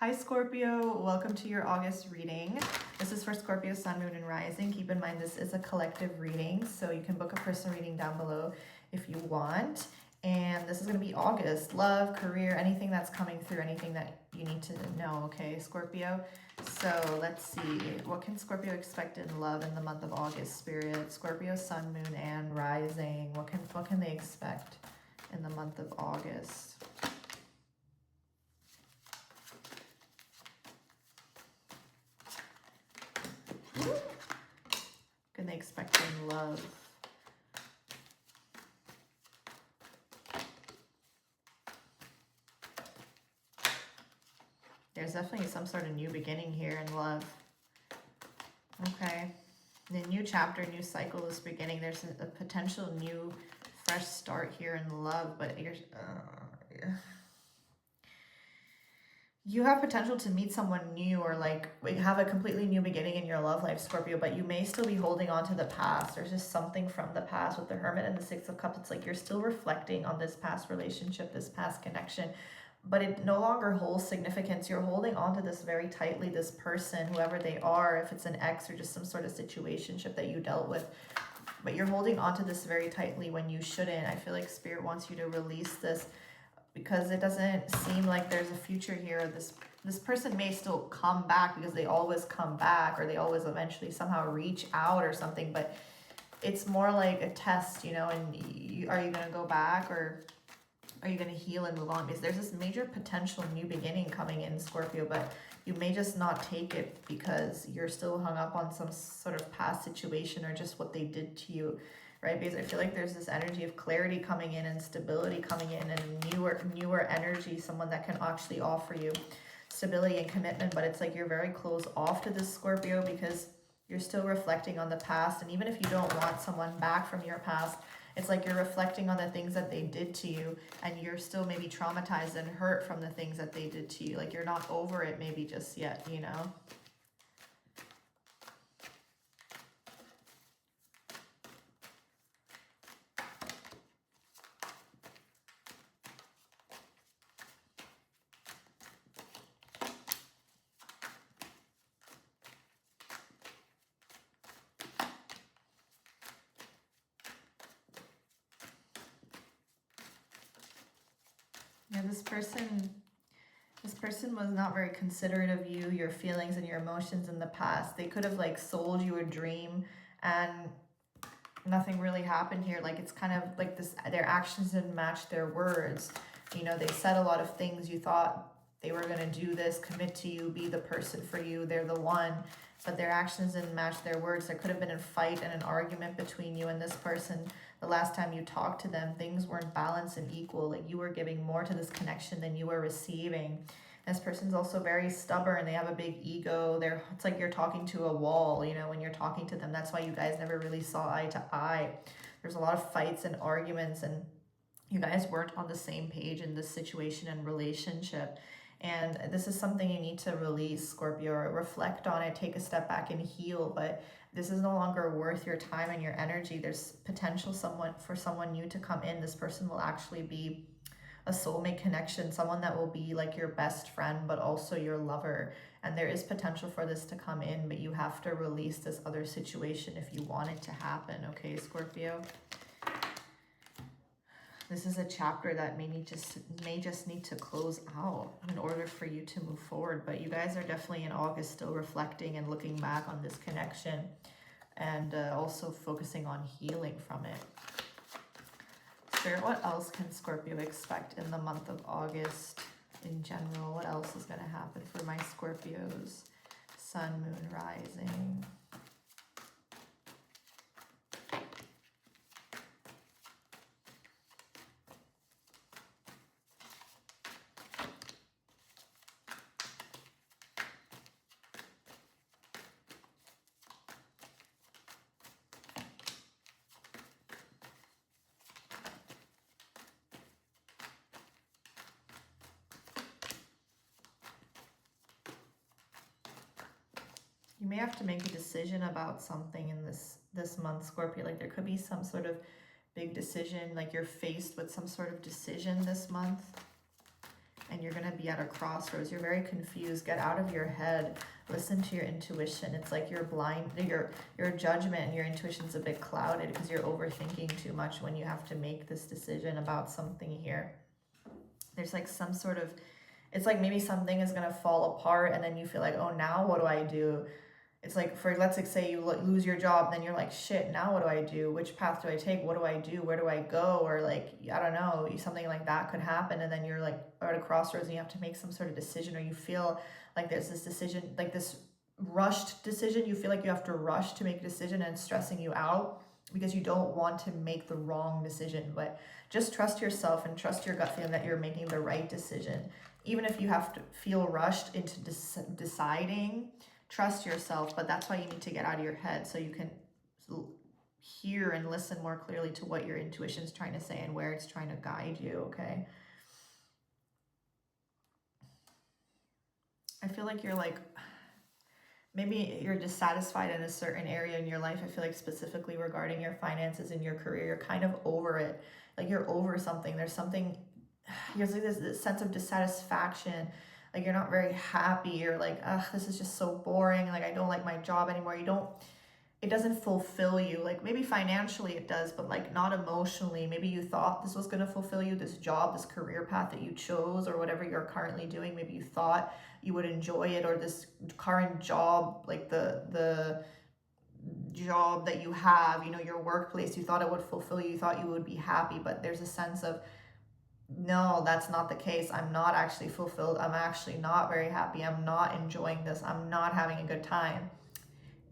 Hi Scorpio, welcome to your August reading. This is for Scorpio, Sun, Moon, and Rising. Keep in mind this is a collective reading, so you can book a personal reading down below if you want. And this is going to be August. Love, career, anything that's coming through, anything that you need to know, okay, Scorpio? So let's see, what can Scorpio expect in love in the month of August, Spirit? Scorpio, Sun, Moon, and Rising. What can they expect in the month of August? Can they expect in love? There's definitely some sort of new beginning here in love. Okay. The new chapter, new cycle is beginning. There's a potential new fresh start here in love, but you have potential to meet someone new or like have a completely new beginning in your love life, Scorpio, but you may still be holding on to the past. There's just something from the past with the Hermit and the Six of Cups. It's like you're still reflecting on this past relationship, this past connection, but it no longer holds significance. You're holding on to this very tightly, this person, whoever they are, if it's an ex or just some sort of situationship that you dealt with, but you're holding on to this very tightly when you shouldn't. I feel like Spirit wants you to release this, because it doesn't seem like there's a future here. This person may still come back because they always come back, or they always eventually somehow reach out or something, but it's more like a test, you know, and are you going to go back, or are you going to heal and move on? Because there's this major potential new beginning coming in, Scorpio, but you may just not take it because you're still hung up on some sort of past situation or just what they did to you. Right? Because I feel like there's this energy of clarity coming in and stability coming in, and newer energy, someone that can actually offer you stability and commitment. But it's like you're very closed off to this, Scorpio, because you're still reflecting on the past. And even if you don't want someone back from your past, it's like you're reflecting on the things that they did to you, and you're still maybe traumatized and hurt from the things that they did to you. Like you're not over it maybe just yet, you know? Yeah, this person was not very considerate of you, your feelings and your emotions in the past. They could have like sold you a dream and nothing really happened here. Like it's kind of like this, their actions didn't match their words. You know, they said a lot of things. You thought they were going to do this, commit to you, be the person for you, they're the one, but their actions didn't match their words. There could have been a fight and an argument between you and this person. The last time you talked to them, things weren't balanced and equal. Like you were giving more to this connection than you were receiving. This person's also very stubborn. They have a big ego. It's like you're talking to a wall, you know, when you're talking to them. That's why you guys never really saw eye to eye. There's a lot of fights and arguments, and you guys weren't on the same page in this situation and relationship. And this is something you need to release, Scorpio, or reflect on it, take a step back and heal. But this is no longer worth your time and your energy. There's potential for someone new to come in. This person will actually be a soulmate connection, someone that will be like your best friend, but also your lover. And there is potential for this to come in, but you have to release this other situation if you want it to happen, okay, Scorpio? This is a chapter that may just need to close out in order for you to move forward. But you guys are definitely in August still reflecting and looking back on this connection, and also focusing on healing from it. Spirit, what else can Scorpio expect in the month of August in general? What else is going to happen for my Scorpios? Sun, Moon, Rising. You may have to make a decision about something in this month, Scorpio. Like there could be some sort of big decision, like you're faced with some sort of decision this month. and you're going to be at a crossroads. You're very confused. Get out of your head. Listen to your intuition. It's like you're blind. Your judgment and your intuition's a bit clouded because you're overthinking too much when you have to make this decision about something here. There's like some sort of, it's like maybe something is going to fall apart and then you feel like, oh, now what do I do? It's like, for let's say you lose your job, then you're like, shit, now what do I do? Which path do I take? What do I do? Where do I go? Or like, I don't know, something like that could happen. And then you're like at a crossroads and you have to make some sort of decision, or you feel like there's this decision, like this rushed decision. You feel like you have to rush to make a decision, and it's stressing you out because you don't want to make the wrong decision. But just trust yourself and trust your gut feeling that you're making the right decision. Even if you have to feel rushed into deciding, trust yourself. But that's why you need to get out of your head so you can hear and listen more clearly to what your intuition is trying to say and where it's trying to guide you, okay? I feel like you're like, maybe you're dissatisfied in a certain area in your life. I feel like specifically regarding your finances and your career, you're kind of over it. Like you're over something. There's something, there's like this sense of dissatisfaction. Like you're not very happy. You're like, ugh, this is just so boring. Like I don't like my job anymore. It doesn't fulfill you. Like maybe financially it does, but like not emotionally. Maybe you thought this was going to fulfill you, this job, this career path that you chose, or whatever you're currently doing. Maybe you thought you would enjoy it, or this current job, like the job that you have, you know, your workplace, you thought it would fulfill you, you thought you would be happy, but there's a sense of, no, that's not the case. I'm not actually fulfilled. I'm actually not very happy. I'm not enjoying this. I'm not having a good time.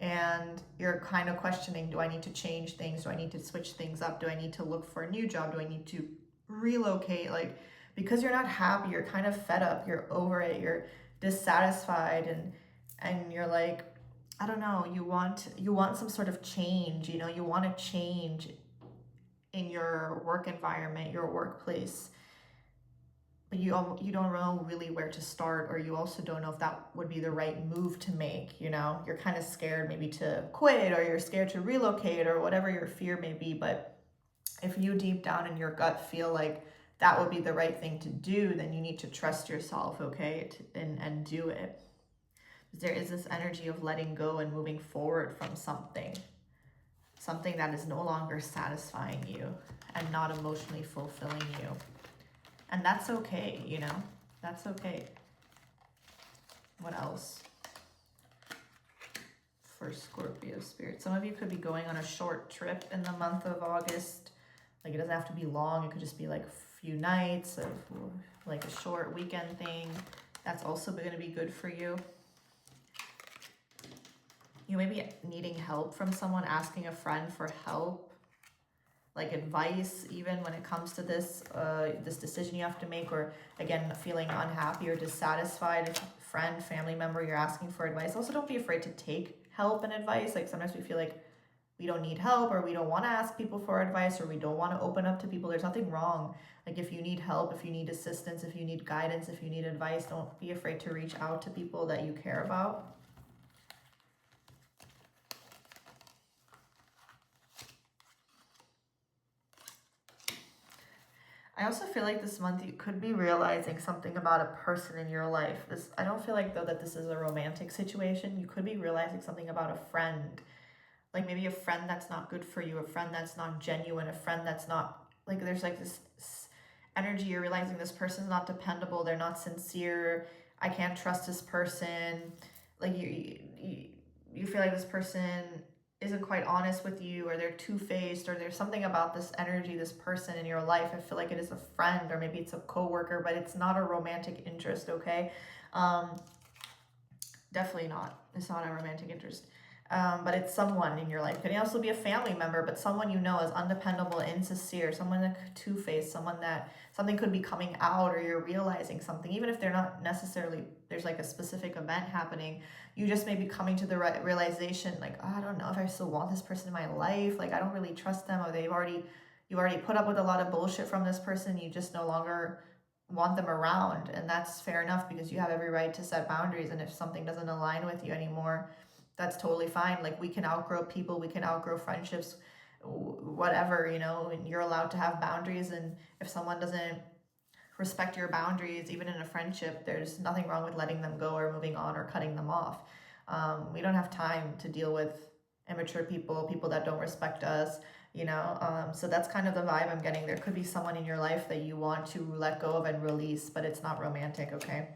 And you're kind of questioning, do I need to change things? Do I need to switch things up? Do I need to look for a new job? Do I need to relocate? Like, because you're not happy, you're kind of fed up, you're over it, you're dissatisfied, and you're like, I don't know, you want some sort of change, you know, you want to change in your work environment, your workplace, but you don't know really where to start, or you also don't know if that would be the right move to make, you know? You're kind of scared maybe to quit, or you're scared to relocate, or whatever your fear may be. But if you deep down in your gut feel like that would be the right thing to do, then you need to trust yourself, okay, and do it. There is this energy of letting go and moving forward from something that is no longer satisfying you and not emotionally fulfilling you. And that's okay, you know, that's okay. What else for Scorpio spirit? Some of you could be going on a short trip in the month of August. Like it doesn't have to be long. It could just be like a few nights of like a short weekend thing. That's also going to be good for you. You may be needing help from someone, asking a friend for help, like advice, even when it comes to this decision you have to make, or again, feeling unhappy or dissatisfied. If friend, family member, you're asking for advice. Also, don't be afraid to take help and advice. Like sometimes we feel like we don't need help, or we don't want to ask people for advice, or we don't want to open up to people. There's nothing wrong. Like if you need help, if you need assistance, if you need guidance, if you need advice, don't be afraid to reach out to people that you care about. I also feel like this month you could be realizing something about a person in your life. I don't feel like though that this is a romantic situation. You could be realizing something about a friend. Like maybe a friend that's not good for you, a friend that's not genuine, a friend that's not, like there's like this energy, you're realizing this person's not dependable, they're not sincere, I can't trust this person. Like you feel like this person isn't quite honest with you, or they're two-faced, or there's something about this energy, this person in your life. I feel like it is a friend, or maybe it's a coworker, but it's not a romantic interest, okay? Definitely not. It's not a romantic interest. But it's someone in your life. It can also be a family member, but someone you know is undependable, insincere, someone that two-faced, someone that something could be coming out, or you're realizing something, even if they're not necessarily, there's like a specific event happening, you just may be coming to the realization, like, oh, I don't know if I still want this person in my life, like I don't really trust them, or you already put up with a lot of bullshit from this person, you just no longer want them around. And that's fair enough, because you have every right to set boundaries, and if something doesn't align with you anymore, that's totally fine. Like we can outgrow people, we can outgrow friendships, whatever, you know, and you're allowed to have boundaries. And if someone doesn't respect your boundaries. Even in a friendship, there's nothing wrong with letting them go or moving on or cutting them off. We don't have time to deal with immature people, people that don't respect us, you know. So that's kind of the vibe I'm getting. There could be someone in your life that you want to let go of and release, but it's not romantic, okay?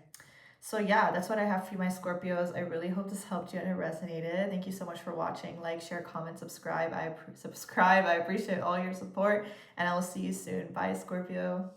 So yeah, that's what I have for you, my Scorpios. I really hope this helped you and it resonated. Thank you so much for watching. Like, share, comment, subscribe. I appreciate all your support, and I will see you soon. Bye, Scorpio.